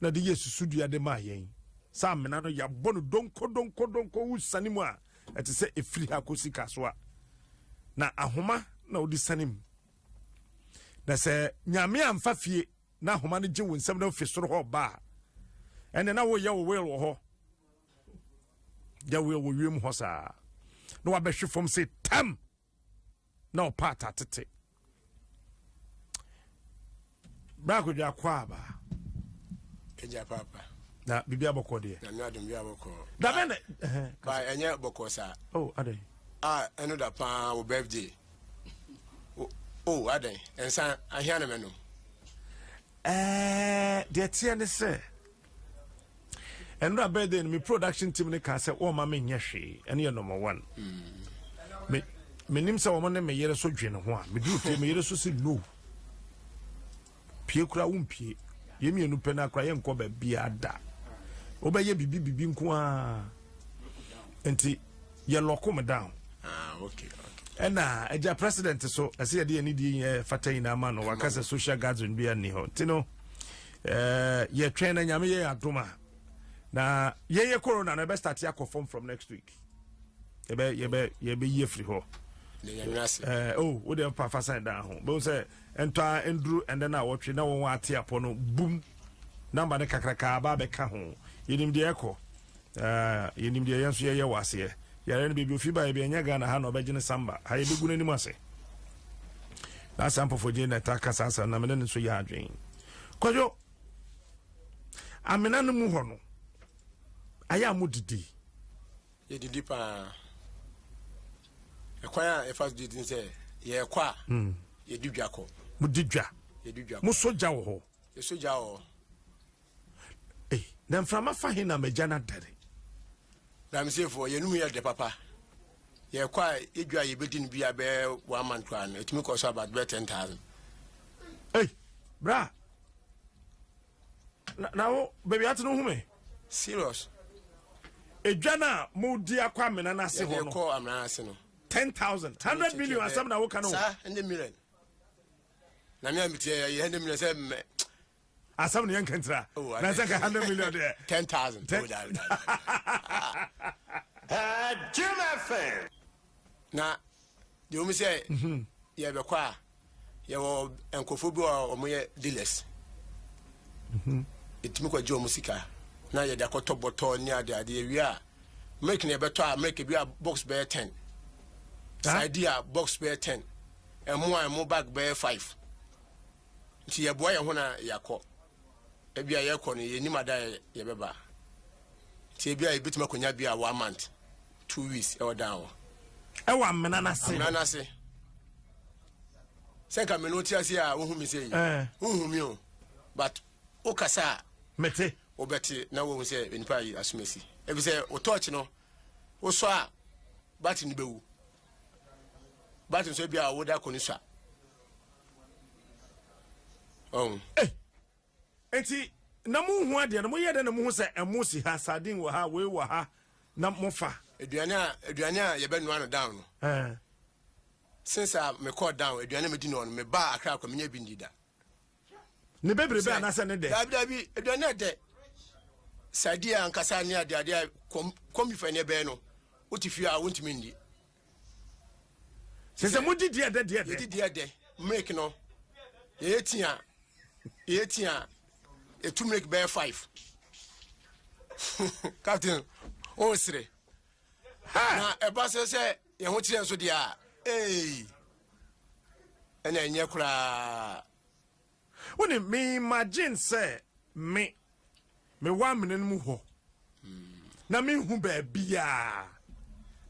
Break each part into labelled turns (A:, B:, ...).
A: na de yesusu dua de ma yen sa amena no ya bonu donko usani mu a ete se efiri ha kosi kaso a na ahoma na odi sanim na se nyame amfa fie na ahoma no je wo nsam na fi soro ho ba ene na wo ye wo wel wo ho ya wo wiem ho sa no wa behwe fom se tam na opata tete ba ko ja kwa ba
B: eja papa
A: na bibia boko de
B: na Adom bia boko
A: da bene
B: ba enye boko sa
A: oh ade
B: eno da pa wo birthday oh ade ensa ahia na meno
A: de tie ne se eno da birthday me production team ne ka se o ma me nyehwe ene ye number 1 me nim se wo mo ne me yere so dwene ho a me du fe me yere so se no pie kura wumpie ye mienu pe na kura ye nko ba bia da obeye bibi nko a enti ye lock me down
B: okay
A: ena eja president so ase ye de ni di fatai na ma no wakasa social gathering bia ni ho tino ye train na nyame ye adoma na ye corona na be start yakọ from next week ye be ye free ho we dey pa fasa down ho but say enta endru and then awotwe na won ate apo no boom number ne kakraka ba be ka ho yenim de ekọ yenim de yenso ye wase yare no bibi ofi ba be nya Ghana ha no begine samba ha ye begu nanim ase na sample for je na taka sasa na me ne so ya adwen kojo amena no mu ho no aya mu didi
B: ye didi pa ekwaya e fast didi say ye kwa ye didwa ko
A: mu didwa
B: ye didwa
A: mu soja wo ho
B: ye soja ho
A: na mframa fa hin na magana dare
B: na msefo ye numu ye de papa ye kwa edwa ye bedin bia be 1 month kwan etimi ko so about 10,000
A: bra na wo baby atno hume
B: serious
A: edwa na mu di akwa mena na se ho no
B: ko amna ase no
A: 10,000 100 million asam na wo kana
B: sa 100 million na me amite ye 100 million say
A: asam ne yankantra na say 100 million there
B: 10,000
C: Jim
B: na de o mi say ye be kwa ye wo enkofo bi o mo ye dealers etimi kwa jo musika na ye da koto boto ni ade wi a make ne beto a make bi a box be 10 side a box be 10 emo bag be 5 nti ye boy ye ho na yakọ ebia ye kọ ne ye ni mada ye beba nti ebia ye bituma konya bia 1 month 2 weeks e odan
A: e wa mena na se
B: senka me no ti ase a wo hu mi sei wo hu mi o but o kasa
A: mete
B: obeti na wo say enipa yi asumesi e bi say o touch no o so a bati ni bewu bati so bia wo da koni so
A: enti na mu hu ade na mu ye de na mu hu say emosi ha sadin wo ha we wo ha na mo fa
B: aduane a ye be no ano down no since me call down aduane me di no me ba akra kwa me nya bi ndida
A: ne bebrebe anase ne de
B: dabi aduane de sadia ankasa ni ade komi fa ne be no utifia a wontimi ndi
A: se mudi dia
B: de make no ye tia e to make be 5 captain o sire na e ba se ye ho kire so dia ena enye kura
A: woni me imagine say me wa mene mu ho na me hu ba bia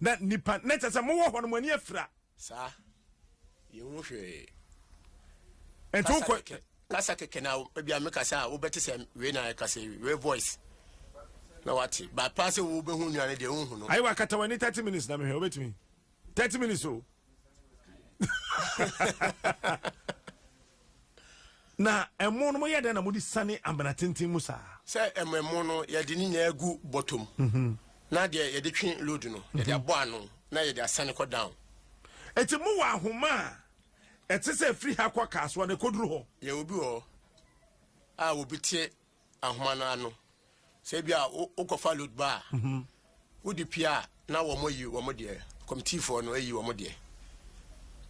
A: na nipa na tse mo wo ho no mani afira
B: sa ye hu hwe
A: ento ko
B: kasa keke na bia me kasa wo beti se we na kasa we voice na wati ba pass wo be hu nuane de hu no
A: ai wa kata wani 30 minutes na me he obetimi 30 minutes o na emo no mo yede na mo di sane ambana tintin musa
B: se emo no ye di ni nya agu bottom na de ye de twen load no ye de abo ano na ye de asane ko down
A: eti mo wa homa eti se free ha kwa kaso na koduru ho
B: ye obi ho a obi tie ahoma na no say bia ukofa load bar wodi pia na wo moyi wo de committee for no ayi wo de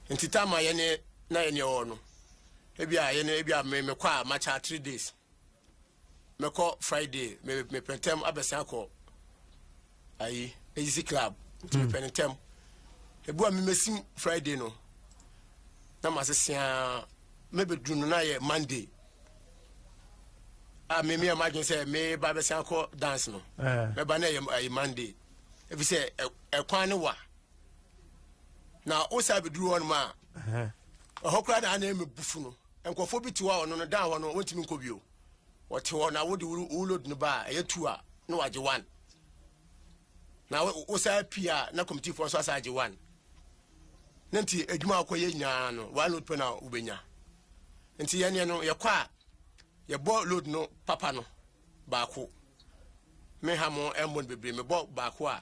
B: ntita ma ye ne na ye ne wo no ebia ye ne ebia me kwa matcha 3 days me ko Friday me pentem abesa ko ayi easy club me pentem ebu me mesim Friday no na masesia me bedru no na ye Monday me imagine say me ba besa ko dance no me ba na ye Monday if you say kwan ne wa na o sa bedru won ma hokra na na me bufu no enkofo bi tiwa ono no dan ho no wotimi nkobio wote ho na wodi ulod no ba eyetu a no wage 1 na o sa pia na committee for so asa age 1 nanti adwuma akoye nya no 1 load pe na ubenya nti ye no ye kwa ye bo load no papa no baako me ha mo embon bebre me bo baako a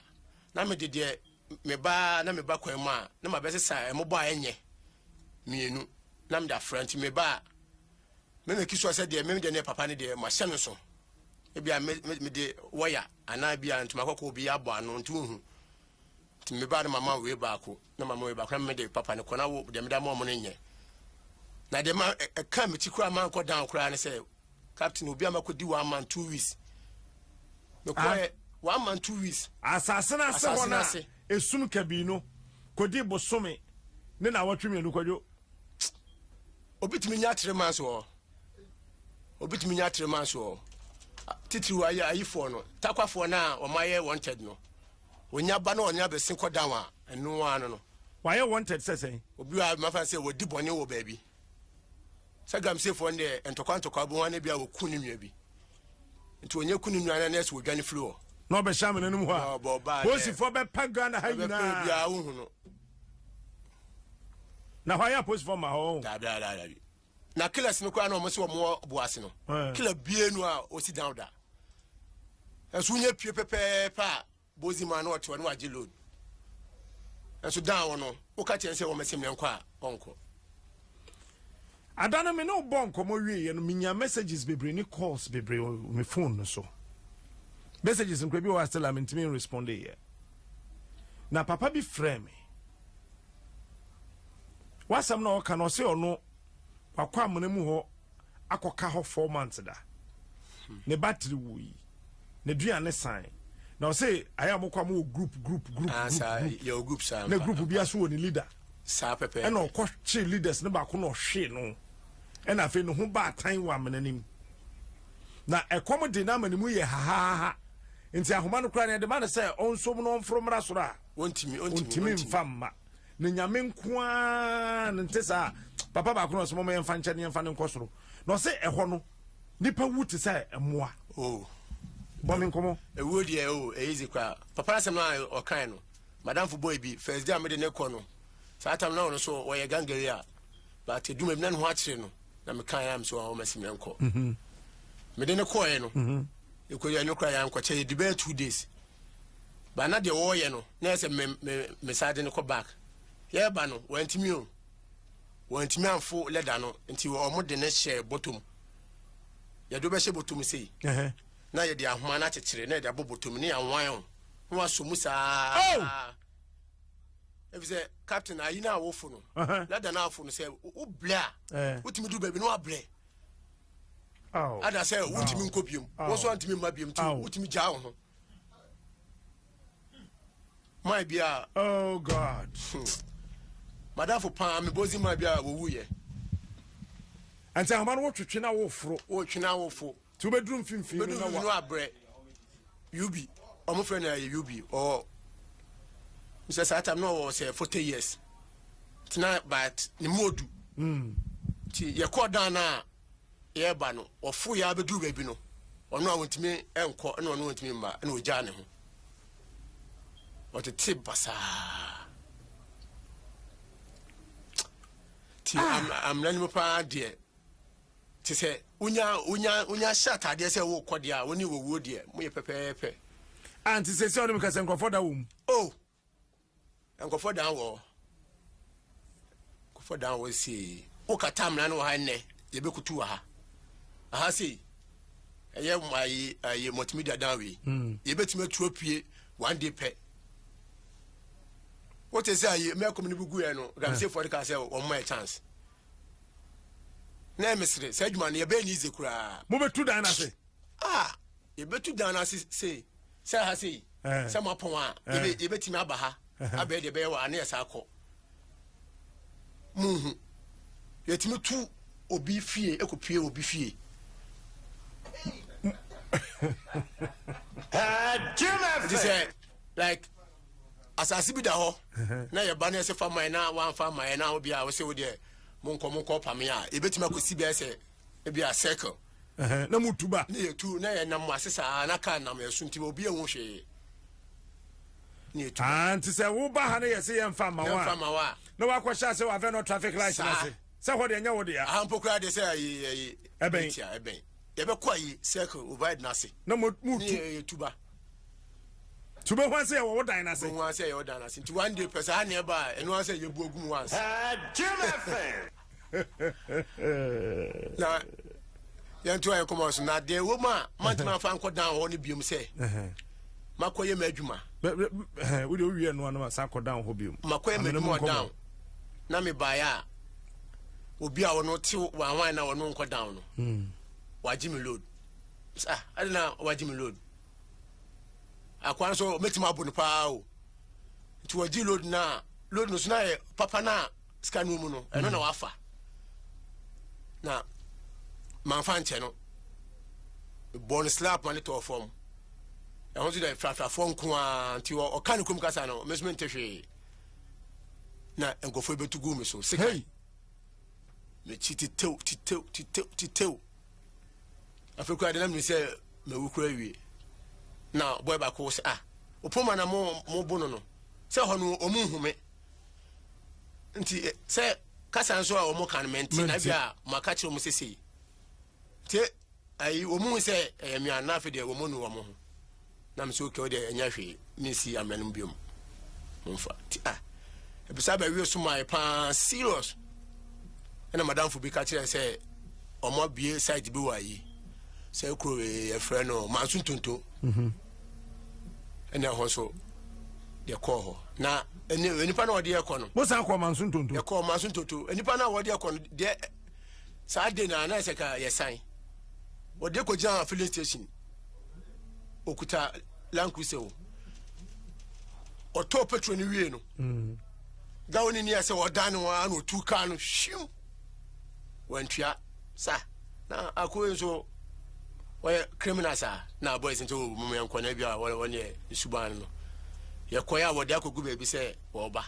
B: na me de me ba kwan ma na ma besesa e mo bo enye mienu na me da front me ba me kiso ase de me de ne papa ne de ma hye no so e bia me de wire ana bia ntuma kokko bi abo ano ntuhu ti me ba na mama we baako na mama we baako na me de papa ne kona wo de me da mo mo nye na de ma ka me ti kura man ko down kura ne say captain obi amakodi 1 month 2 weeks me ko 1 month 2 weeks
A: asasena se hona esum kabino kodi bosome ne na watweme nu kwadwo obitimi nya 3 months o obitimi nya 3 months o titiri wa ya ayifo no takwafo na o maye wanted no onya ba na onya be sin ko down a enu anu no why wanted say
B: obi wa mafa say wodi bone wo baabi sagam se fo nde entokwa bo wane bia wo kunu nwa bi nti onye kunu nwa na nese wodwane floor
A: no be shame nanum ho a bo si fo be paga na hayina
B: bia wo hu no
A: na why post for ma ho
B: da na killers no kwa na mo se wo mo boase no killer bienu a o si down da enso nya pie pepe pa bozi man no to no age load enso down no o ka chen se wo mesim nkwa onko
A: adana me no bonko mo wie no minya messages bebre ni calls bebre me phone no so messages nkwebi wa still am intimi respond here na papa bi frame me wasam na o ka no se ono akwa amnemu ho akoka ho 4 months da ne battery wuyi ne duane sign na o say aya mo kwa mo group
B: your group sa
A: na group bi aso woni leader
B: sa pepe
A: e no ko che leaders ne ba ko no hwe no e na fe no ho ba tan wa menanim na ekom de na manimu ye ha nti ahoma no kra ne de ma ne say onsom no mfromra soro a ontimi mfamma ne nyame nkoa ntesa papa ba ko no so mo yemfa nche ne yemfa ne nkosoro no say eho no nipa wuti say emoa bomi nkomo
B: ewo de easy kwa papa asem na o kan no madam for boy bi first day amede ne ko no satam na no so wo ye gangari a but eduma na ho akire no na me kan am so o masim enko me de ne ko ye no ekoya no kra ya enko che di be 2 days ba na de wo ye no na ese me sade ne ko back ye ba no wantimi amfo leda no nti wo mo de ne share bottom ya do be share bottom sei na ye de ahoma na chechire na ye de abobotom ne anwan ho aso musa if say captain ayi na wofu no leda na afu no say wo bla wotimi du baby no abre ada say wotimi nkobiom wo so antimi mabiem ti wotimi ja ho my bia
A: oh god
B: madam for pan me bozi my bia wo wuye
A: anta ahoma no twetwe na wo foro
B: wo twena wo fo
A: tu bedroom fimfim
B: na wa no abre ubi omo friend na ubi or Mr. Satam no was 40 years. Tonight, but the modu. Ti call down na bano or 4 years be do baby no. Or no want me enko no want me ma no jane ho. What a tip basa. Ti I'm learning pa dear. Ti say unya shot ade say wo kodia woni wo dear. Mo ye pepepe.
A: Anti say say on because enko for da wom.
B: Oh. And go for down see o katam na no ha ne ye be kutu ha aha see ɛyɛ my multimedia down we yɛbɛtumi atropie one day pɛ what is say me community gu no ram say for the can say one more chance na mesre say adwuma no yɛbɛ ni ze kura
A: mo betu dan na se
B: yɛbɛtu dan na se say ha say say mapon a yɛbɛtumi aba ha abɛ de bɛ wa na yɛ sa akɔ muhu yɛtumi tu obi fie ekopie obi fie this like asasi bi da ho na ye ba na se fa man na wan fa man na obi a wo se wo de monko pame a ebetima kosi be se e bi a circle
A: na mutuba
B: na ye tu na ye nam asesa na ka nam ye sunti obi ehun hwe ni etu
A: anti se wo ba ha na ye se ye mfa ma wa na wa kwasha se wa ve no traffic light na se ho de nya wo de ya
B: ampokra de se eben ye be kwa yi circle over na se
A: na mutu
B: ni tuba
A: tuba ho se wo dan na se
B: wo se ye wo dan na se nti one day person ha na e ba eno se ye bu ogum once na yantu ayi come on na de wo ma mantima fa nko dan ho ne biom se makoye ma adwuma
A: we de wie no na sa ko dan ho biom
B: makoye ma adwuma down na me ba ya obi a wono ti wan na wono nko down no waji me load adina waji me load akwan so metima abu no pa o nti waji load no so na papa na scan mu no eno na wafa na manfa nche no bon slap man to form e ho de fra fon ko a nti o kan kum kasa no mesment hwe na engofo betugu me so sikai me titew afekwa de na me se me wukura wie na boy ba ko se opoma na mo bono no se ho no omunhume nti se kasa nso a omo kan menti na bia maka kire omo sese te ayi omu se mi anafe de omo no omo ho na me so ke o de anya hwe ni si amenum biom mfa ti ebisa ba wi so mai pa serious ena madam fu bi ka kire se omo bie side bi wa yi se kro e frɛ no mansun tonto ena ho so de ko ho na enipa na odi ekɔ no
A: mo san ko mansun tonto
B: ekɔ mansun tonto enipa na odi ekɔ no de sa de na se ka yesan odi ko jan filling station okuta lankuse o oto petrol ni wie no gawoni ni ase odan no an otu ka no shim wantua sa na akoye so we criminal sa na boys into mo yan kona bia woni suban no ye koya wodi akogu be bi se wo ba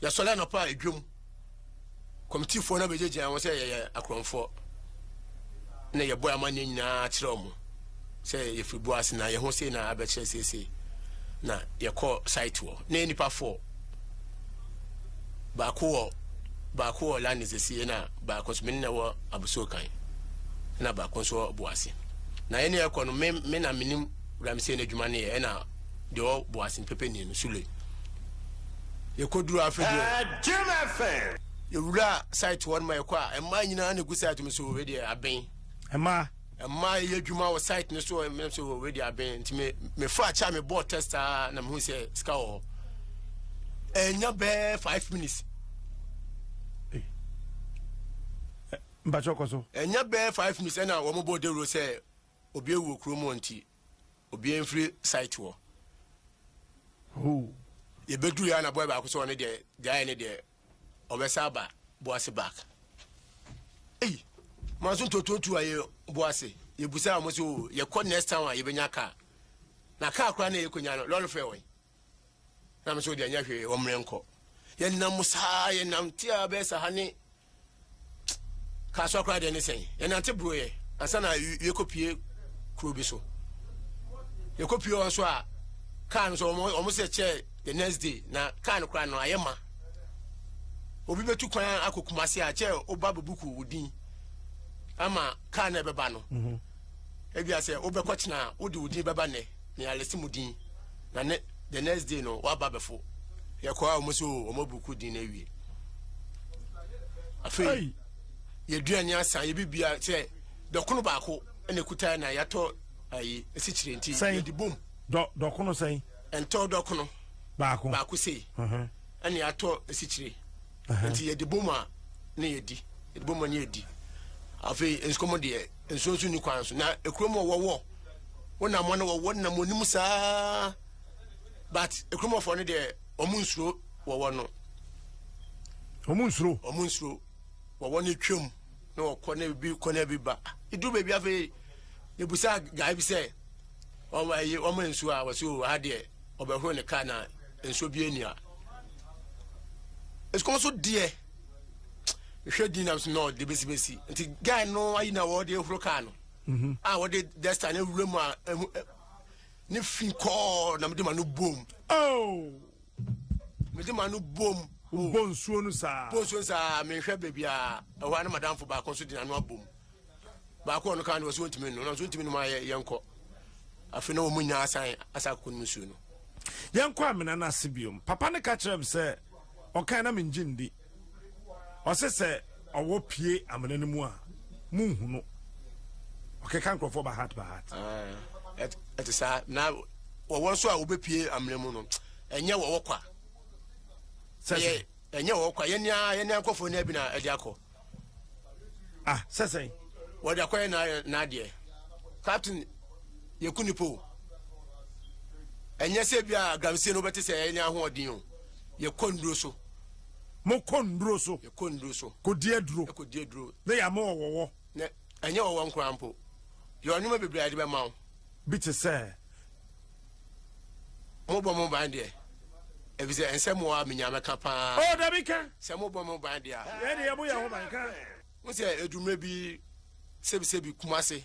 B: ye sole no pa edwum committee fo na bejeje an wo se ye akronfo na ye boy amanya nyina kire omo se ye fibu ase na ye ho se na abekire sese na ye call site wo na nipa 4 ba ko land is see na ba ko so me na wo abuso kan na ba ko so boase na ene ekɔ no me na minim ramse na dwuma ne na de o boase pepe ni no sule ye koduru afedio jema fe ye wura site one my kwa e ma nyina na gu site me so we de aben
A: e ma
B: ye dwuma wo site ne so me so we de aben nti me fa cha me board tester na me hu se ska o enya be 5 minutes
A: mbachoko so
B: enya be 5 minutes na wo mo board ro se obi ewu kromo nti obi enfri site wo ye bedu ya na boy ba ko so ne de guy ne de obesa ba boase back manzo tototu aye boase ye busa mo so ye ko next time ye benya ka na ka akra na ye konya no lolo fe won na me so de anya hwe o mrenko ye nam sa ye nam tia be sa hani ka so akra de ne sen ye nante bro ye asana ye kopie krobi so ye kopie on so a kan so omo se che the next day na kan kra no ayema obi betu kwan akokumase a che oba bebuku udin ama kan na beba no ebia se obekɔkyena odi udin beba ne alesi mudin na ne the next day no wa ba befo ye kwa omo so omo buku din na wie afei ye duani asa ye bibia che de kono baako ene kuta na yato ayi esichire nti yedi boom
A: do kono sai
B: ento do kono baako sei ene yato esichire nti yedi boom a ne yedi boom ne yedi afi enskomo de enso ni kwan so na ekromo wo wona mo na wo na mo nim saa but ekromo fo ne de omunsuro wo no omunsuro wo ne twam na wo kɔ bi ba idu baby afi ebusa guy bi say o ma nsu a wase ha de obehoro ne ka na nsu bi ania es komo so de hwɛ dinam so no de besi nti guy no ayi na wo de horo ka no wo de desta ne wura mu a ne fin ko na me de ma no bom me de ma no bom
A: bonsuo no saa
B: me hwɛ baby a ɛwa na madam fo ba ko so dina no abom ba ko no kan wo so ntimi no so ntimi no ma yenko afi na wo munya asan asako no su no
A: yenko amena na asibiom papa ne ka kyerem sɛ ɔkan na menjindi ɔsɛ ɔwɔ pie amena no mu a munhu no ɔkeka nkrofo ba heart
B: et sa na wo so a wo be pie amena mu no enye wo kwa sɛ enye wo kwa yenia akofo na bi na ade akɔ
A: sɛ
B: wo de akɔ na de captain yekunipo enye se bia gamse no beti se yenia ho odin o yekonduro so
A: mo konduro so kodie duro na ya mo wowo
B: na enye wowo nkrampo yo onuma bebra ade be ma wo
A: bi te sɛ
B: mo bo mo bande ebise ensem wa menyame ka pa
A: da bi ka
B: se mo bo mo bande a
A: ye de yabo ya ho ban ka
B: mo se edumre bi sebi kumase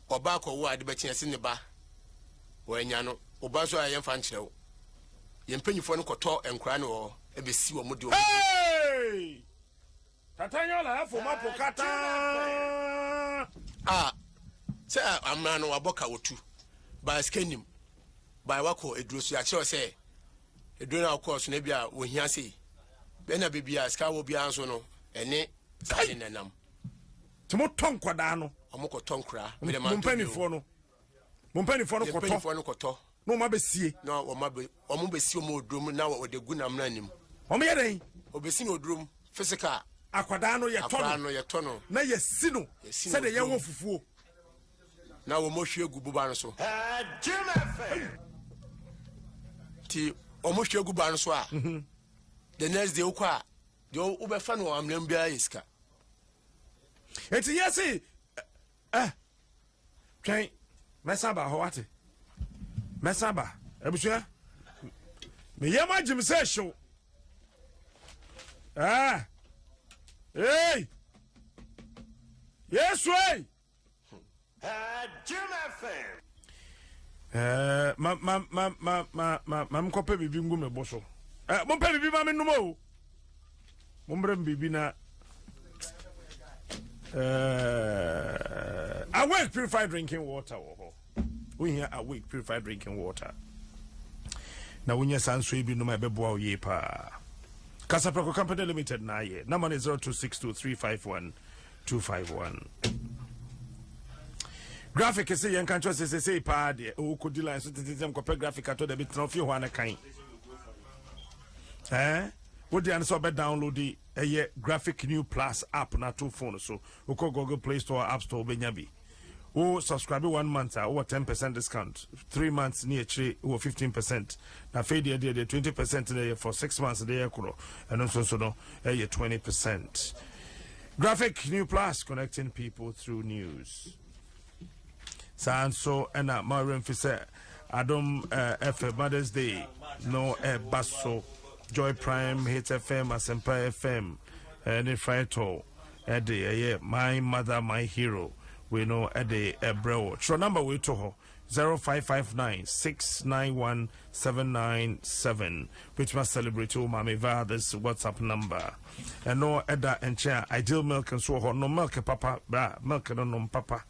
B: oba ko wo ade be chiese ne ba wo anya no oba so ayen fa nkyerɛ wo ye mpanyifo no kɔtɔ enkra ne wo ebesi wo mode wo
A: tatanyo la afo mapo kata
B: se amna no waboka wotu ba skenim ba wako eduro so ya kyerɛ sɛ eduro na akɔ so na bia wo hia sei be na bibia ska wo bia nso no ene sade nanam
A: timo tonkwada no
B: omoko tonkra
A: me de ma mpanyifo no kɔtɔ no ma besie
B: no omo besie omo odrum na wo de gu na mna nim
A: omo ye den
B: obesi no odrum physical
A: akwada no ye tono na ye si no se de ye wo fufuo
B: na wo mo hwe gu buba no so ti omo hwe gu ba no so a the next day ukwa de wo be fa no amnam bia iska
A: eti yesi twen mesaba ho ate mesaba ebusua me yema jim se show hey yes way Jim FM ma mkope bibi ngume boso mompe bibi ma menumo mombre bibi na awake purified drinking water we here awake purified drinking water na wunya sanso ibi no ma beboa oye pa Casaproco Company Limited na ye number is 0262351251 graphic is say yankan cho say pa de o ko di line so tetem ko pe graphic ato de bit no fi ho ana kan what the answer be download the graphic new plus app na to phone so o ko Google Play Store App Store be nyabi o subscribe 1 month over 10% discount 3 months near 15% na fade the 20% there for 6 months there kuro and so no 20% graphic new plus connecting people through news so and Mariam Fise Adom FM Mother's Day no basso Joy Prime Hit FM Asempa FM and Friday my mother my hero we know at the bro so number we to her 0559-691-797 which must celebrate you mami via this WhatsApp number and no edda and chair ideal milk and so no milk papa bra milk no papa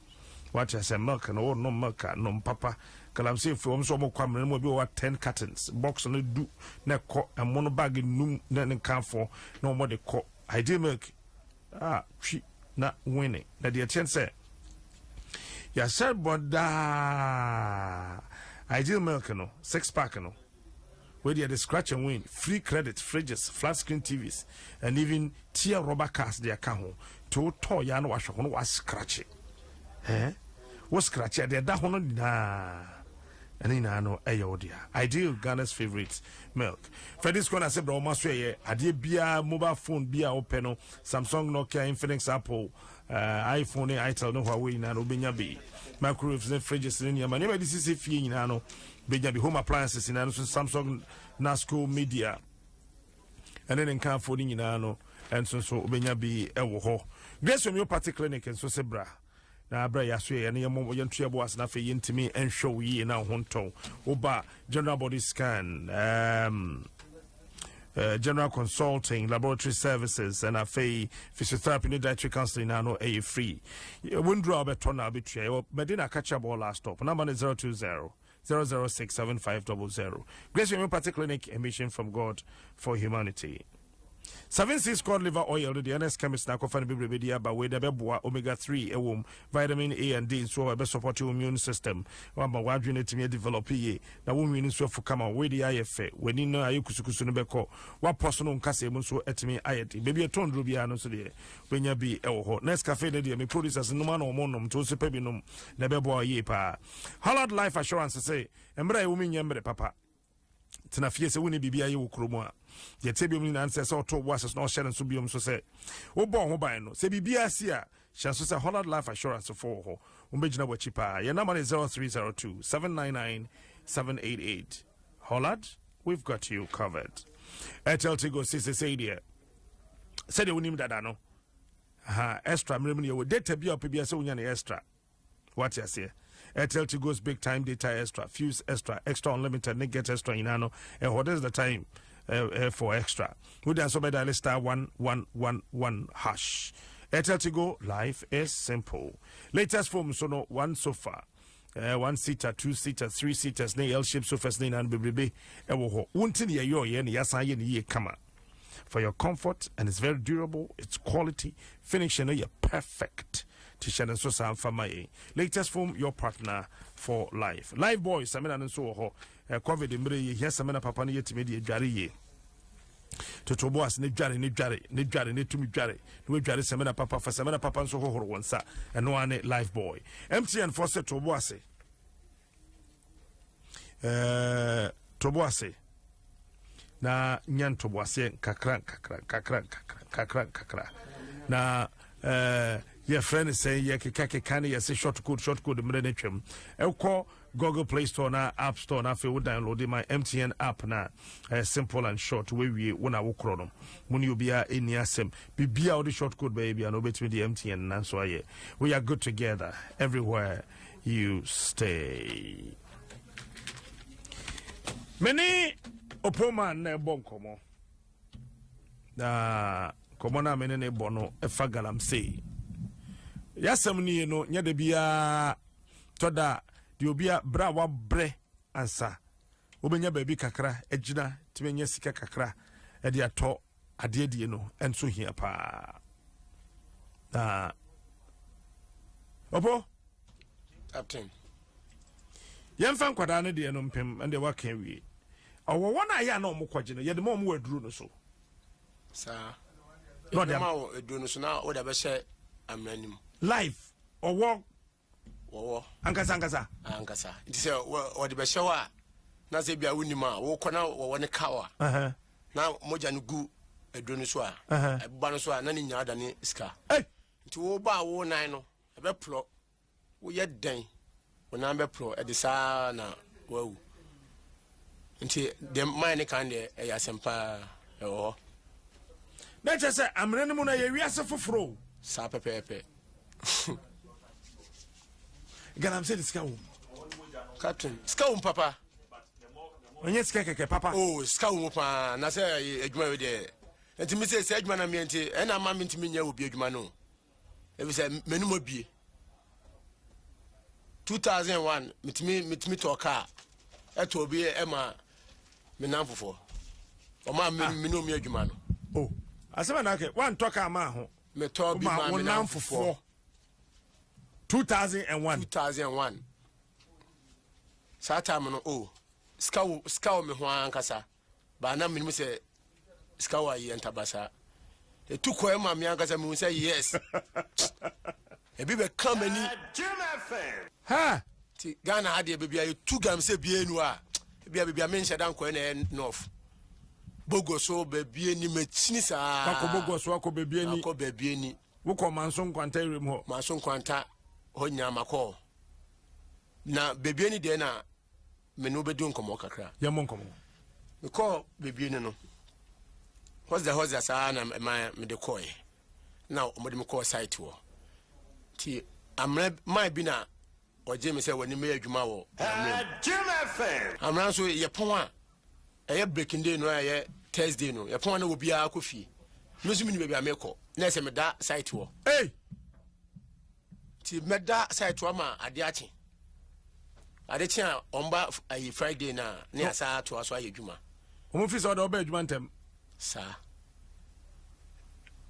A: what I say milk no milk no papa kalam say for so mo kwamre mo bi over 10 cartons box no do na ko and mono bag num na kan for no mo de ko ideal milk twi na winning na the chance say Ya share boda ideal milk no 6-pack no. Where they scratch and win free credit, fridges, flat screen TVs, and even tier rubber cars they account to toy and wash on was scratch it. Eh? Was scratch it? They're that one and in ano ayodia. Ideal Ghana's favorite milk. For this one, I said, bro, must say, Adia Bia, mobile phone, Bia Openo, Samsung, Nokia, Infinix, Apple, iPhone, Itel, no Huawei, Nano, Benyabi, microwaves, and fridges in your money. This is if you know, Benyabi home appliances in Samsung, Nasco Media, and then in Camphording in Ano, and so Benyabi, Ewoho. Grace from your party clinic and so sebra. Na abra yaswe ene yemo yentua bo asna fe yintimi enhwe wi na honton oba general body scan general consulting laboratory services and afi physiotherapy and dietary counseling na no a free wondro abeto na abetua medina catch up all last stop number is 020 0067500 Grace Young Party Clinic, a mission from God for humanity. 7-6 cod liver oil, the NS chemist na kofan bibribedia ba we debeboa omega-3 ewom vitamin A and D so be support your immune system. Wamba wadwene timi develop ye na wo nwini so fukama we di ayefe weni no ayekusukusu no beko wa poso no nkase mu so etimi ayedi baby etondro bia no so de wenya bi ewo ho next cafe de me producers no ma no mo nom to so pebi nom na bebo ye pa Hallowed Life Assurance say emra e wo mi nyemre papa tena fie se woni bibia ye wo kromo a ye tebium ni nan se to was no share so biom so se wo bo ho ban no se bibia si a shan so se Hallowed Life Assurance for ho umbegina bo chipa ye number is 0302 799 788 Hallowed, we've got you covered. HLT go sisi say there said they wonim dada no extra mremni ye wo data bia opebia se wonya na extra what you say HLT goes big time data extra, fuse extra, extra unlimited, and get extra in ano. And what is the time for extra? We dance over the star 1111 hash. HLT go life is simple. Latest form so no one sofa. 1-seater, 2-seater, 3-seaters, nay L-shaped sofas, nay and baby. Ewo won't ye yo ye ni yasa ye ni ye kama. For your comfort, and it's very durable, it's quality, finishing you're perfect. T-shirt and so sam famaye. Latest form, your partner for life. Live boys, Samina and so ho. COVID in Bray, yes, Samina Papa ni yet media jari. To Toboas, Nijari, Nitumi Jari. No Jari Samina Papa for Samina Papa and so ho one sa. And no one live boy. MTN for set Toboase. Toboase. Na nyan Toboase kakran. Na your friend is saying, yeah, can you say short code, Mrenetrim? Elko Google Play Store na App Store na will download my MTN app na simple and short we when I will chrono. When you be in Yasem, be out the short code baby and obey to the MTN and so yeah. We are good together everywhere you stay. Many opoma ne bonkomo. Na komona menene bono efagalam say. Y'asem nie no nya de bia toda de obia bra wa bre ansa obenya baabi kakra agina tibenya sika kakra e de ato ade die no enso hia pa opo
B: captain
A: yemfa nkwada no de no mpem ande wa kan wi owo wona ya na omukwaje no ye de mo waduru no so
B: sa
A: no de
B: ma eduru no so na o da be she amranim
A: life owo ankasa
B: nti se o de be shewa na se bia wunima wo kona wo ne kawa na moja no gu eduro no so a ba no so a na ni nya da ne ska nti wo ba wo nan no e be pro wo ye den wo na be pro e de sa na wawu nti de mine kan de e ya sempa e wo
A: na chese amrene mu na ye wiase foforo
B: sa pepepe
A: Ganam said Scout.
B: Captain, Scout Papa.
A: When you skeke Papa.
B: Oh, Scout Papa, na say adwuma de. Enti me say adwuma na me enti, e na ma me ntimi nya obi adwuma no. E be say menu mo bie. 2001, mitimi to car. E to obi e ma me namfofo. O ma me no mi adwuma no.
A: Oh, asema na ke, wan to car ma ho.
B: Me to bi ma me namfofo. 2001 saa time no scout me ho ankasa ba na me say scout ayi entabasa e tu ko ma me ankasa me say yes e bi be come ani
A: ha
B: ti Ghana had e bia you tu gam say bienu a bia me nhyɛ dan ko na north bogoso be bieni machini saa
A: ko bogoso ko be
B: bieni
A: wo ko manson kwanta rem ho
B: manson kwanta ho nyama ko na bebieni de na me no be dun komo kakra
A: ya mon komo
B: me ko bebieni no hoza saa na me de koy na o me ko site wo ti amra mai bi na oje me se wani me adwuma wo amra so ye pon a eye breaking day no eye Thursday no ye pon na obi a kofi no zumi ni bebi ameko na se me da site wo ti me da site wo ma ade achi ade a omba ayi Friday na ne asa to aso ayi adwuma
A: omo fi so da oba adwuma ntem
B: sa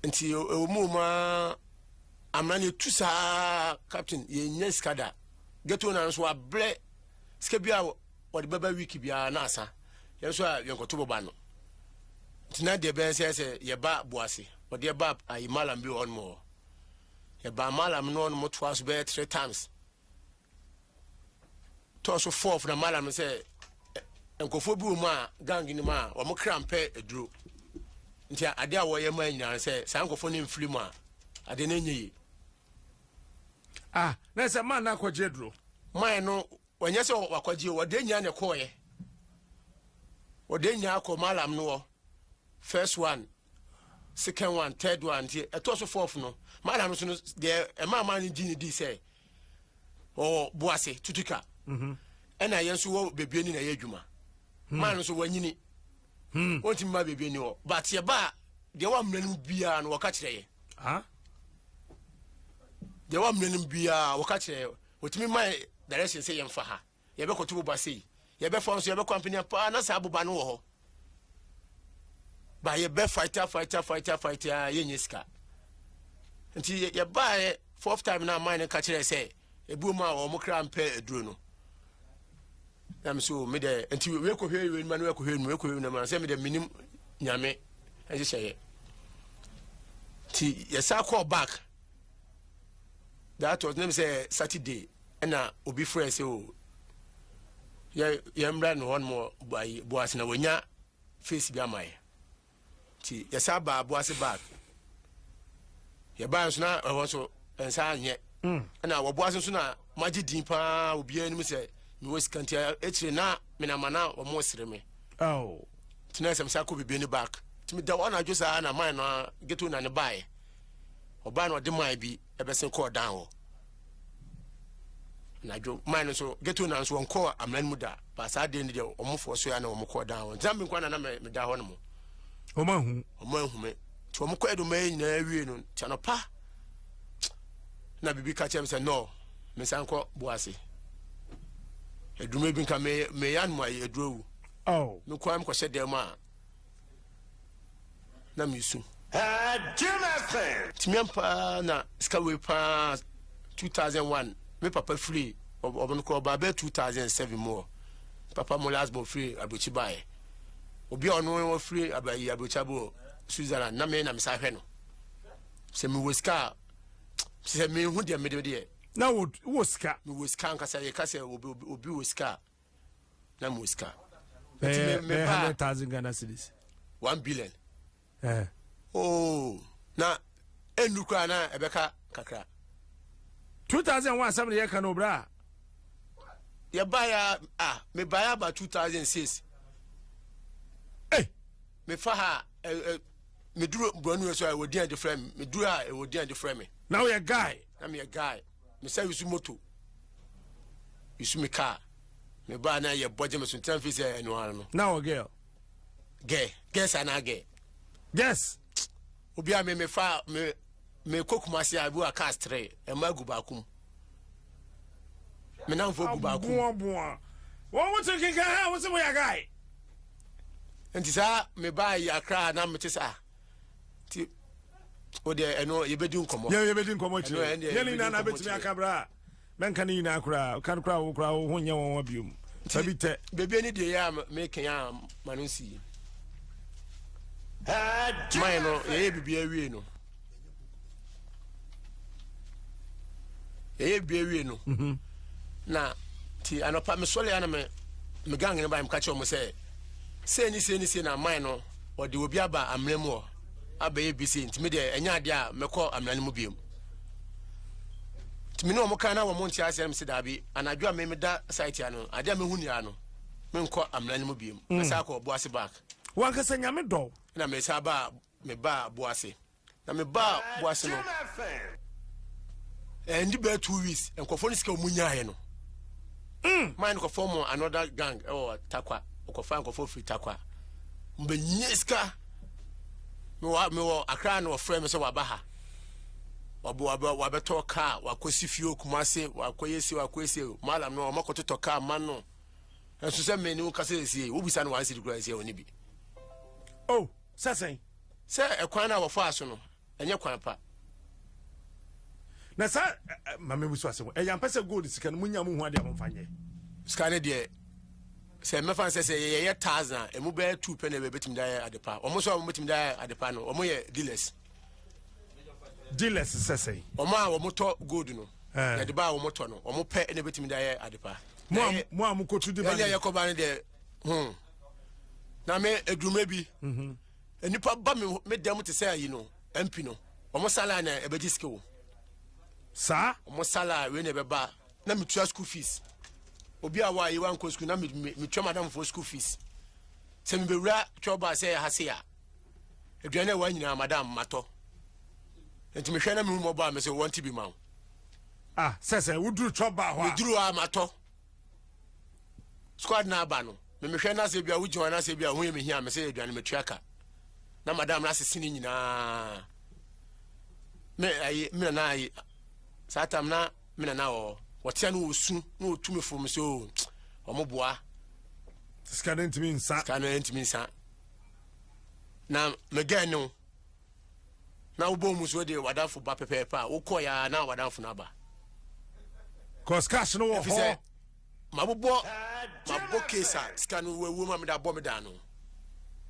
B: nti o mu ma amrani tu sa captain ye nya skada geto na so abre ska bia o de baba week bia na asa ye so a yenkoto boba no tina de be se ye ba boase o de ba ayi malam bi on mo ye ba malam no on mo twice be 3 times to so fourth na malam say enkofo bi o ma gang ni ma o mo krampe eduro nti ade a wo ye ma nyina say sa enkofo ni mfiri mu a ade na nyi
A: na say man na kwaje duro
B: man no wanya say wakwaje wo de nya ne koye wo de nya akọ malam no first one second one third one nti eto so fourth no malam so no de e ma man ni ni di say o boase tutuka ena yenso wo bebieni na ye adwuma man so wanyini wonti ma bebieni wo but ye ba de wa mnanu bia no waka kire ye de wa mnanu bia waka kire ye wotimi mai direction say ye mfa ha ye be koto bo sei ye be fonso ye be company pa na sa abuba no wo ho ba ye be fighter ye nyiska nti ye ba ye fourth time na man ka kire say ebu ma o mo kra mpe eduro no am so me de enti we ko hwe we manu we ko hwe na man say me de minim nyame enje sheye ti yes I call back that was name say Saturday and obi friend say o ye mra no one more boas na wonya face bi amaye ti yes ba boas back ye ba so na won so ensa anye na wo boas so na magi din pa obi anim say me was kanti etire na me na mana o mo sire me tina sem sa ko bi ni back timi da wana adwosa na man no geto na ne bae oba na ode man bi ebesen call down na jo man so geto na so wonko amlan mu da ba sa de ni de omofo so ya na omko down zambi kwa na me da ho no mo
A: o mahu
B: me to omko edo me nyina awie no tiano pa na bibi ka chem say no me sanko boase edrume bi nka me yan mo ayi edrowu me kwa am ko hyede ma na misu Timiampa na skawe pa 2001 me papa free obon ko ba 2007 more papa mo last bo free abuchi bae obi ono free abayi abuchabo Switzerland na me na misa hwe no se me woska se me hu de me de
A: na woska
B: me woska nka say ka say obi woska na me woska
A: me 100,000 Ghana cedis
B: 1 billion na enukra na ebeka kakra
A: 2001 somebody ye kan obra
B: ye buy me buy about 2006 me fa ha me duro bronu so I wodi and frame me duro I wodi and frame
A: now you guy
B: I'm a guy me say you moto you me car me buy na ye budget me so tan fi say no
A: now a girl
B: guess and again
A: yes
B: obi a me fa me kokumasi abu aka 3 e magu bakum me na fo gu bakum
A: boa what we thinking ha what's we guy
B: enti sa me ba ya kra na me tisa ti o de eno ye bedi nkomo
A: ye bedi nkomo chi ye ni na betimi akabra menka ni na akura kan kura wo kura ho nye won abiom sabi te
B: bebe ni de ya making ya manunsi my no ye bibi awie no ye bibi awie no na ti anopa me sole ana me gang ne ba im ka che o mo say se na my no o de obi aba amrem o abaye bisi ntimi de enya ade a mekọ amrane mu biem ntimi no mo kan na wo mo ntia asem se da bi anadwo a me da site ya no ade a mehu ni ya no me nkọ amrane mu biem asa ko Boase back
A: wan ka senya me do
B: na me sa ba me ba Boase na me ba Boase no ndi be 2 weeks enkofo ni sika omunya ye no mine ko form another gang takwa ko fa enkofo free takwa mbe nyeska me wo akra na ofrem se wabaha wabeto car wakosi fio kumase wakoyesi malam no makoto to car man no enso se me ni ukase sie ubisa no wansi dikura sie oni bi
A: oh sasen
B: se ekwan na wofo aso no enye kwan pa
A: na sa mame buso ase e yam pese gold sika no munya mu hu ade amfanye
B: sika ne de se me fan se ye 1000 emu be 2 pe na be betim da adepa omo so omo betim da adepa no omo ye dealers
A: sese
B: omo a omo to gold no ya de ba omo to no omo pe na betim da adepa
A: mo am ko tu de ba
B: ya ko ba ne de na me edrume bi enipa ba me dem te say ayi no MP no omo sala na e be diske wo
A: sa
B: omo sala we ne be ba na me tua school fees obi a wa yiwan ko school na me twa madam for school fees se me bewura choba say hase ya eduane wa nyina madam mato enti me hwe na me mo ba me say want to be man
A: sese wuduru choba ho
B: a wuduru a mato squad na aba no me hwe na se bia wuji na se bia ho ye me hia me say eduane me tuaka na madam na sisi ni nyina me na ayi satam na me na o wotia no osu no otumi fom so omoboa
A: scanning to me nsa na mega no na wo mu so de wadanfo ba pepepa wo ko ya na wadanfo na ba cause cash no wo ho
B: mabobo kesa scan wo ma me da bo me da no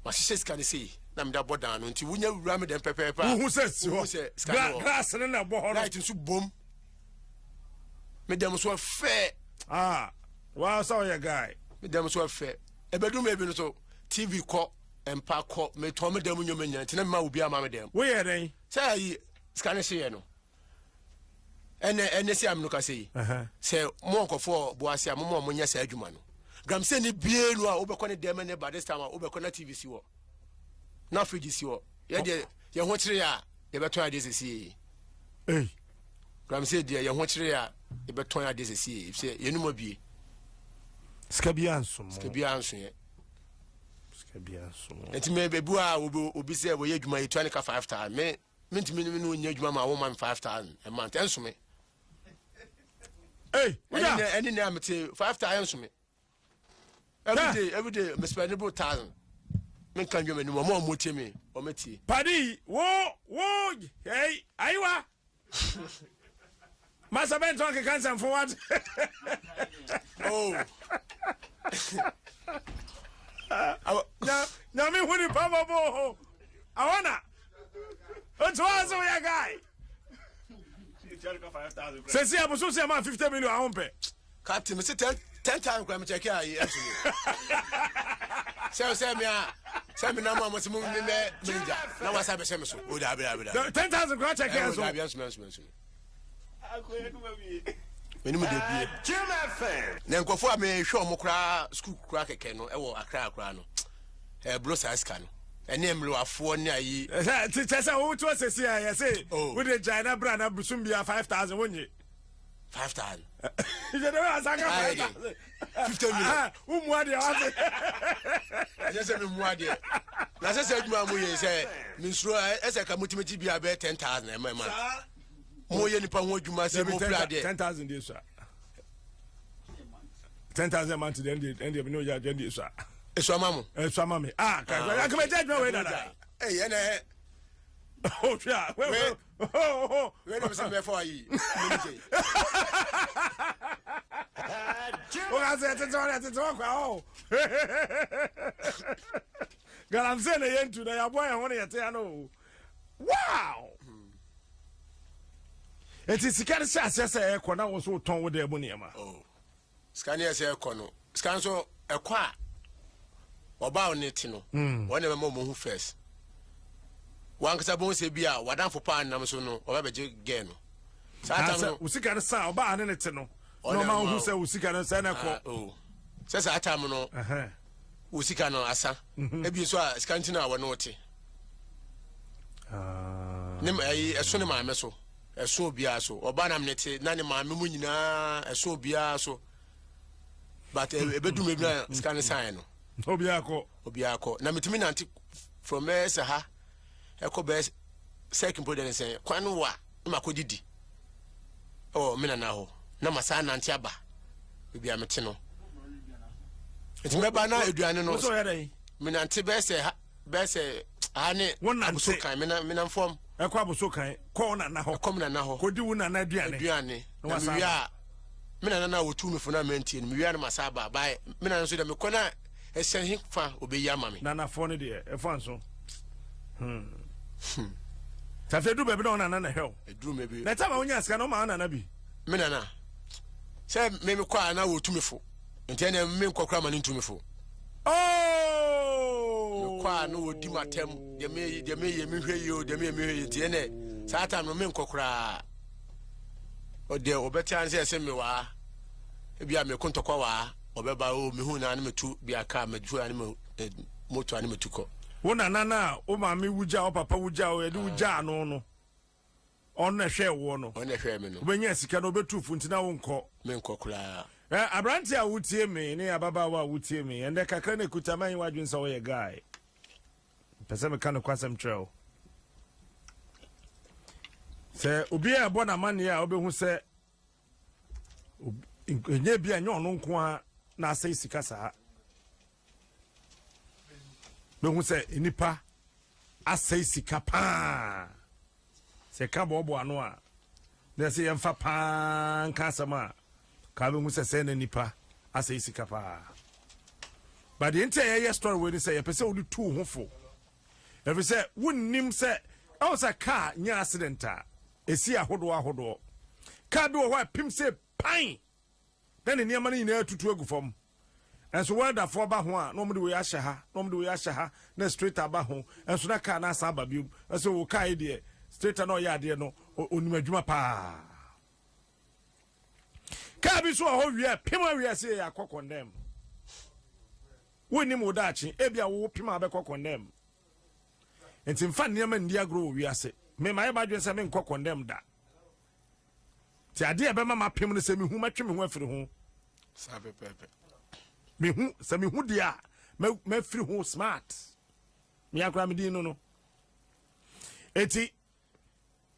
B: ma hye scan sei na me da bo da no nti wunya wura me dem pepepa
A: wo hu se glass na bo ho
B: right nso bom me dem so fair
A: wow so your guy
B: me dem so fair e bedum e bi no so TV ko empa ko me to me dem nyoma nya tina ma obi ama me dem
A: we ye den
B: say yi scan she ye no ene si am no ka sei say mo nkofo Boase am mo nya sa adwuma no gram say ni bie no a obekọ ne dem ne ba this time a obekọ na TV si wo na fridge si wo ye de ye ho kire ya ye beto ade sesi gram say de ye ho kire ya e beton ade sesi if say yenu ma bie
A: skabianso
B: ye enti me bebu a obi say wo ye dwuma ye 25,000 me ntimi no nya dwuma ma wo man 5,000 a month enso me any na me 5,000 enso me every day me spend about 1,000 me kan dwuma ni mo tie me o metie
A: padi wo hey aiwa Masa Ben talk cancer for what? Now me who the papa bo. I wanna. What's also your guy? Say see I'm so say man 50 million I won't pay.
B: Captain, me say 10 times come check here actually. Say me na mama mo me na wasa be say me so. O da be
A: 10,000 go check here so.
B: Menimu de bie na nkofo a me hwe omokra school kura keke no e wo akra no bro saska no ene emlo afo ne ayi
A: tesa wo to sesi ya say we dey China brand na busum bia 5,000 wonye
B: 5,000
A: je dey asaka
B: 50 million
A: umu ade ase
B: je say me mu ade na say adwuma mu ye say minsuro ese ka mutimeti bia be 10,000 e ma mo ye nipa ho adwuma se mo plade
A: 10,000 dey so 10,000 man to the end no ya dey so
B: eso amamo
A: ka ka me judge we dada
B: ene
A: Oh, yeah. Oh.
B: Where was some for you?
A: Oh, I said, it's all. Oh. God, I'm saying again today, I'm boy, I want to tell you. Wow. It is kind of says a corner was so torn with the money.
B: Oh, Scania say a corner. Scanso a qua or bow netino. One of them who first. One casabon say beer, what done for pan Namasono or ever geno. Satan was sick at sound, bar and it's no. No man who said, was sick at a sana. Oh, says Atamano, Usikano Asa. Maybe you saw Scantina or naughty. Name a son of my meso. A so biaso or banam nete nani ma mumuna a so biaso but a bedroom scan sign obiako na mitimi nanti from mesa ha eko be second product say kwanu wa makodidi oh mina na ho na masa nanti aba bibia mete no enti meba na aduane no
A: so yare
B: mina nti be se ane
A: wonanti
B: kan mina form
A: ekwa boso kan ko na na ho
B: kom na ho
A: kodi wu na na aduane
B: na wia mina na wotu me funa menti me wia na masaba bai mina nso de me kona esen hi fa obeyi amame
A: na fo ne de e fa nso tafe du bebe na na hell
B: edru me bi
A: na tama wonya sika no ma na bi
B: mina na se me kwa na wotu me fo enti na me nkokra ma ne ntu me fo
A: oh
B: kwa no odi matem de me ye me hwe yo de me hwe tie ne satan no me nkokra o de obeti an se me wa e bia me kontokwa wa obeba o me hu na na metu bia ka meju an me moto an metuko
A: wona na o ma me wuja o papa wuja o de wuja no on na hwe wo no
B: on na hwe me no
A: obenya sika no obetufu ntina wo nkọ
B: me nkokra
A: abranti a wutie me ne ababa wa wutie me ende kakra na kutaman wadwun so ye guy pese me kan kwasem trel se obi a bo na mane a obehu se enye bia nye ono nko a na asai sika saa behu se enipa asai sika pa se ka bobo ano a na se yemfa pa nka sama ka behu se na nipa asai sika pa but the entire story we say you pese odi tu hofo every say wonnim say o say car nya accident a esi ahodo car bi wo ho pim say pan then ni niam na nyina tutu agu fam enso wanda fo ba ho a no mo de we ahye ha na straight aba ho enso na car na asa aba bi enso wo car de straight na o ya de no onim adwuma pa car bi so ho wi pim awi say ya kokondem woni mo daachi ebia wo pima be kokondem enti mfa niam ndi agro wi ase me mai ba dwen se me kokondem da ti ade e be mama pim no se me hu matwe me hu afiri hu
B: sabe pepe
A: me hu se me hu dia me afiri hu smart me akra me din no enti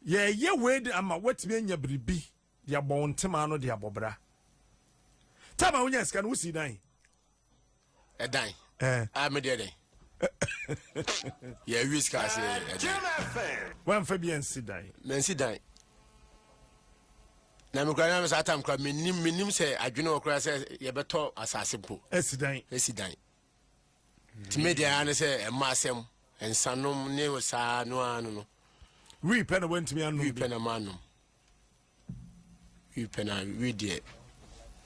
A: ye we de ama watime anya bribi dia bon tema no dia bobra tama wonya ska no si dan
B: edan me de yeah risk as
A: wan fa bien sidai
B: men sidai na me kwa na satam kwa menim se adwene okra se ye beto asase po esidan ti media na se e masem ensanom ne osa no anu no
A: we pen went me anu
B: we pen manum we pen we die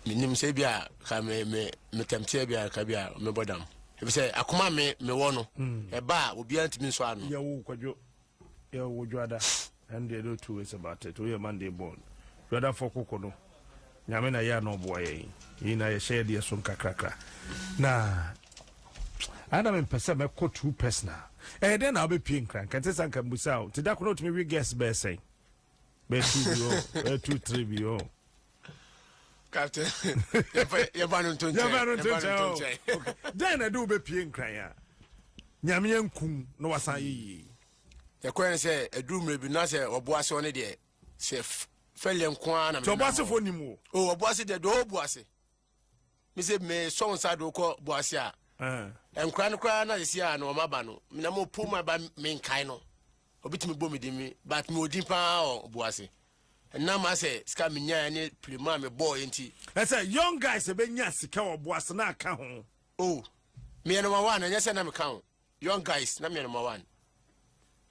B: menim se bia ka me temte bia ka bia me bodam e say akoma me wo no e ba obi antimi so anu
A: ya wo kwadwo ya wo dwada and they do two ways about it we Monday born dwada for kokono nyame na ya no boye yi na ye share dia som kakrakra na ana me pese me ko two personal den na obepie nkran kante sanka mbusa o tidako no tumi we guess be say be 2 bio be 2 3 bio
B: Captain, you ban to
A: okay. Then I do be pie nkran ya. Nyame yankum no wasan yi.
B: You kwen say a drum maybe na say oboase one de say fele nko na me.
A: Oboase fo nimu.
B: Oh oboase de do oboase. Me say me so nsade ko boase a. Enkran kra na isi a no maba no. Me na mo puma ba me nkai no. obitimi bo me di me but me odin pa Boase na ma say ska me nya ne prima me boy enti
A: I say young guys e be nya sika wo Boase na aka ho
B: oh me number 1 anya say na me kan young guys na me number 1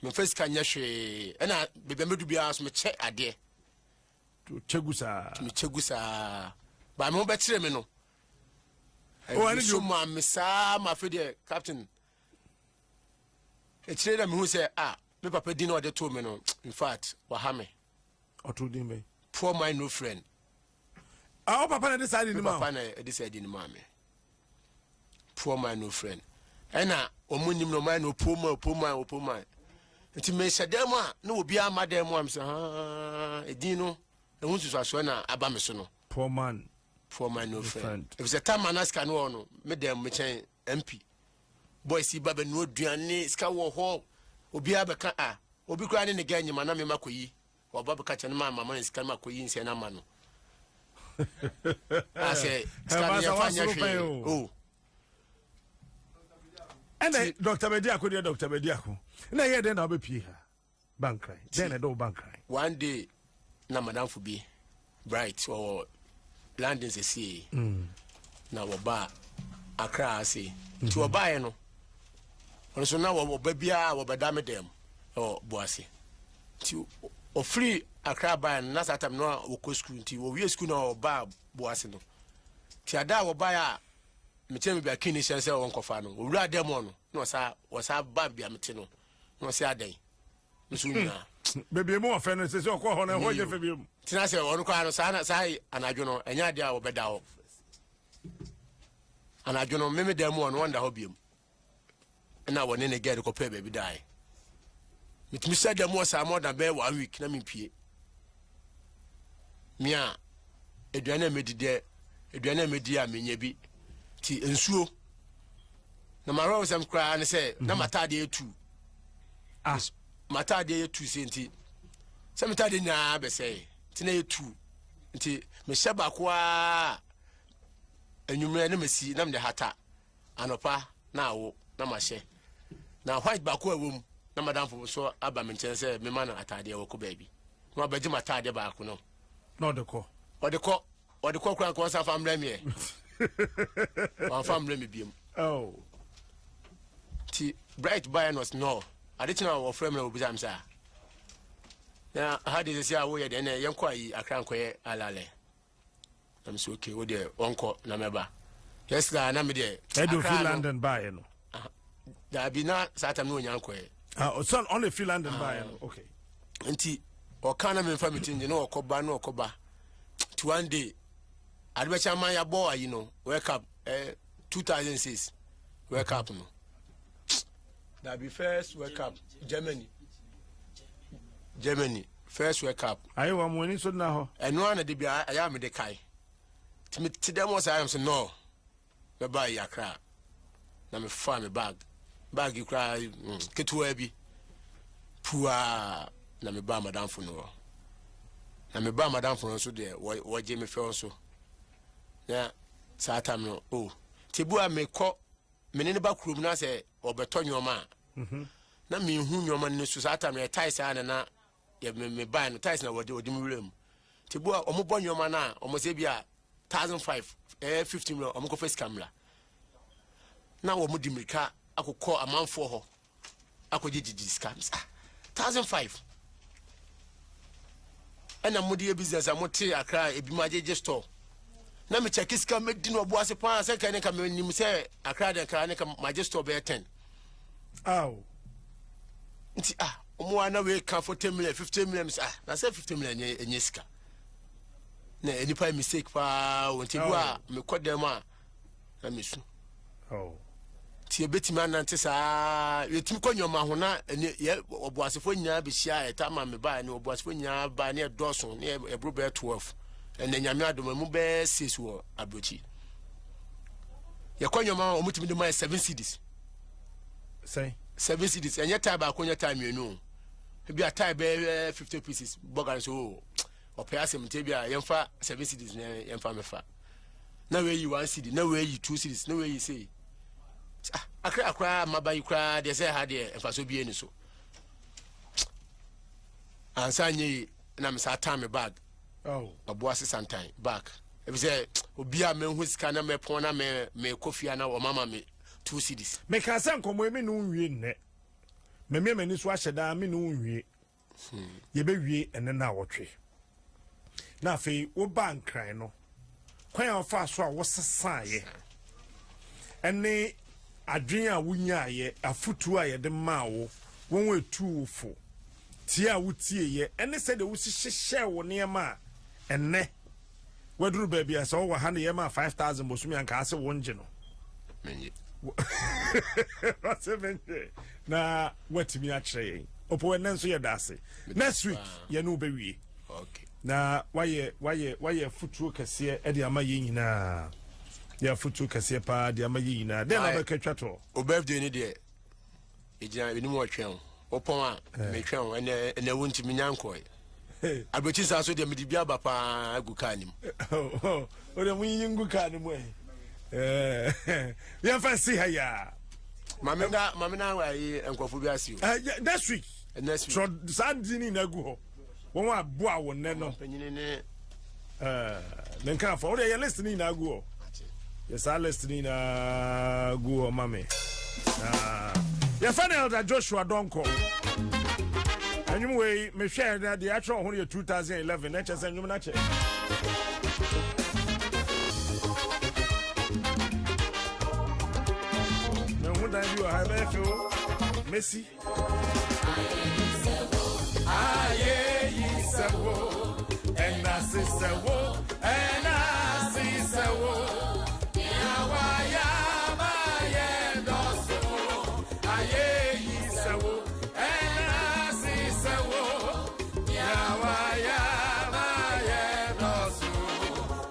B: me first kan nya hwe na be medu bia so me che ade
A: to chegusa
B: me chegusa ba me be kire me no
A: oh ani
B: so ma me sa ma fe de captain e kire na me hu say me papa di no de to me no in fact wa ha me
A: oto di me
B: poor my no friend
A: papa na decide ni ma
B: papa na decide ni ma me poor my no friend ena omunim no my no poor my nti me sedem a na obi amadem am say edin no ehun susu aso na aba me so no
A: poor man
B: no friend if the time anaska no me dem me chen MP boy si baba no aduane ska wo ho obi abeka obi kura ne ga nyima na me makoyi oba beka chen ma mama ska makoyi nse na ma no say ska ya fanya hwe oh
A: and Dr. Bediako na here then obe pie ha bankrai then do bankrai
B: one day na madam fu bi bright or landing se see na wo ba akra ase ti wo ba ye no so na wo ba bia wo beda me dem Boase ti o free akra ba na satam no wo ko school ti wo wie school na wo ba Boase no ti ada wo ba ya me tell me be akini sense won kofa no owura dem no no sa ba bia me ti no no se adan nso nyina
A: baby mo ofe no se se okọ ho na ho je fe bi mu
B: tina se won kwa no sa anadwo no enya dia wo beda ho anadwo no meme dem no wonder ho biem na woni ne get ko pe baby dai mitimi se dem wo sa more than be 1 week na me pie mia eduane medi a menye bi ti ensuo na maro sem kra ne se na matade etu matade etu senti se matade nya be se ti na etu nti me sheba kwa enwumre na mesi na me hata anopa na wo na mahye na white ba kwa wom na madam fo so aba me nchen se me ma na atade wo ko baabi no abaji matade ba ko no
A: no de ko
B: kwa ko sa family me one family me biem
A: oh
B: ti bright buy us no additional our friend will be am say na how did you say awo ye de na yen kwa yi akran koye alale I'm so okay wo de onko na meba yes na me de
A: do feel London buy no
B: da bi na satam no nyan koye
A: son only feel London buy no okay
B: nti o kana me family tinje no okoba to one day adbecha man ya boy you know wake up 2006 wake up no that be first wake up Germany first wake up
A: ayi wa mo ni so na ho
B: eno na de bia aya me de kai ti dem was I am say no me buy yakra na me fa me bag you cry ketua bi pua na me ba madam fo no na me ba madam fo so de wo je me fe so ya satam no oh tibua me ko menene ba kurum na se obeto nyoma na me hu nyoma ne so satam me tais ana na ye me ba no tais na wode odim wrem tibua omo nyoma na omo se bia 1005 15 million omo ko face camera na wo mo dimirika akokọ amanfo ho akogigigi scams 1005 ena modi business amote akra ebi majeje store na me check scam medi no Boase pa se kan ka me nim se akra de ka ne ka majeje store be 10
A: aw
B: nti omo ana we ka for 10 million 15 million na say 15 million enye sika na any pa mistake pa wonti bua me kodem a na me su ti ebetima nante saa yetim kwanyoma ho na ye Boasefo nya be hia eta ma me ba ne Boasefo nya ba ne doso ne ebro be 12 ene nyame adom mu be 6 wo abrochi ye kwanyoma omutimi de ma 7 cedis
A: say
B: 7 cedis enye tie ba konya tie mienu bi a tie be 50 pieces bogan so o pay asem te bia yemfa 7 cedis ne yemfa mefa na we yi 1 cedi na we yi 2 cedis na we yi say akra mabayi kra de say ha de enfa so bie ni so ansanye na me sa time bag obo asisantan back e be say obi a me hu sika na me pon na me kofia na o mama me 2 cedis
A: me ka san komo me no nwie nne me mani so ahyeda me no nwie ye be wie ene na wotwe na afei wo bankran no kwan ofa so a wo sesaye ene adwen a wunya ye afutu a ye de ma wo won wetuufo tie a wutie ye ene se de wuhyehyɛ wo ne ma enne waduru baby asa wo ha ne ye ma 5000 bosumi anka ase wonje no
B: menye
A: what's it na watimi a kyerɛ yen opo ene nso ye dase next week ye no be wie
B: okay
A: na waye futuo kese e de ama ye nyina ya futuo kese pa de ama ye nyina de na be katwa to
B: o birthday ni de ejina eni mo twɛn opon a me twɛn ene wonti mi nyankoi abeti sa so de me dibia ba pa agu kanim
A: o de mu yingu kanim ya fancy haya
B: mama na wa yi enkofo bi asi o
A: next week so sandini na gu ho won aboa won ne no
B: panyine ne
A: nka for the listening na gu ho yes I listening na gu ho mame ya final that Joshua Donko anyum we me share na the actual ho 2011 na chese anyum na che me hu dan bi o ha be feel Messi aye yisewo and asisewo and asisewo yawaya maye doso aye yisewo and asisewo yawaya maye doso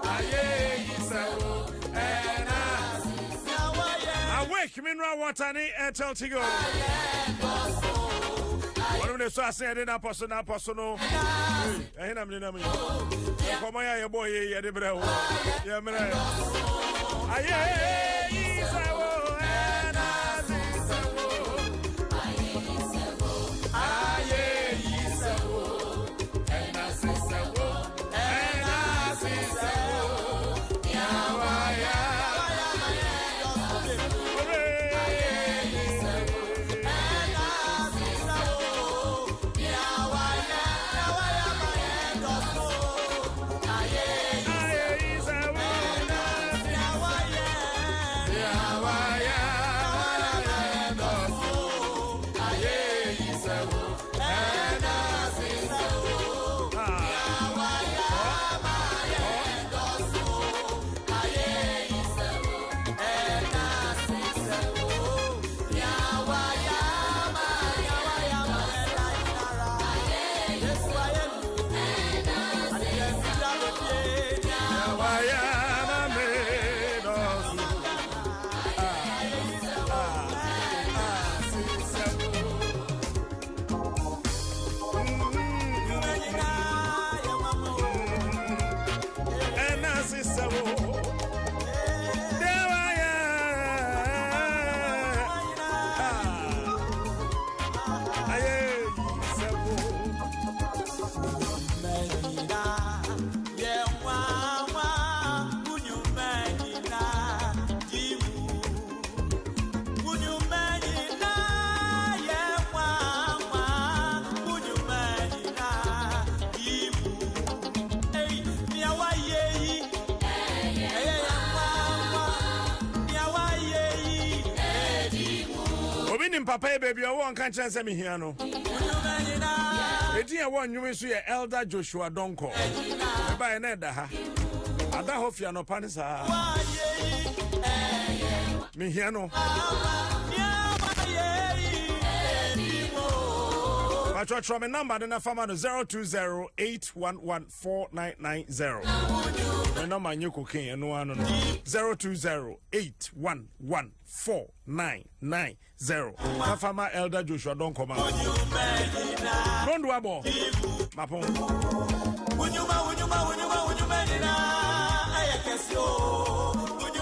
A: aye yisewo and asisewo awake mineral water ni Airtel Tigo so I said in apostle no. I am in a minute. Come on, your boy, yeah, the bro. Yeah, man. Papa baby, I want can't chance me here no. Edi one you so elder Joshua Donko. By neda ha. Ada hofia no panisa. Me here no. But your trouble number then farmer 02081149990. My number you cooking and no one 02081149990. Farmer elder Joshua don't come out. Don't do a ball. Mapon.